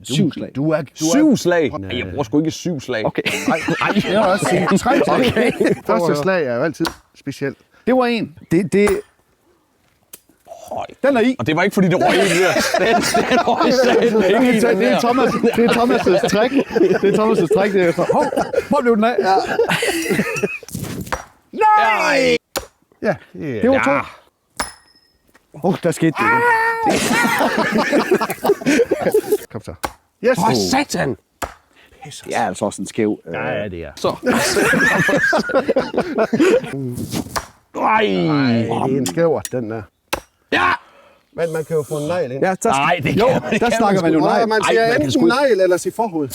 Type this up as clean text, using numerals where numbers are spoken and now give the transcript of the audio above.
7 slag. Du er 7 slag? Jeg bruger sgu ikke 7 slag. Okay. Nej, jeg vil også sige 3 slag. Okay. Første slag er jo altid specielt. Det var en. Den er i. Og det var ikke fordi, det røg i der. Den røg Det er Thomas' trick. Det er Thomas' trick. Det er så, hov, hvor blev den af? Ja. Nej! Ja, Det var 2. Der skete det igen. Kom så. Yes! For satan! Det er altså også en skæv. Ja, det er. Så. Nej! Det er en skæver, den der. Ja! Men man kan jo få en negl ind. Ja, Nej, det kan jo, man ikke. der snakker man jo nej. Man Ej, siger man kan enten sgu ikke- negl eller sig forhoved.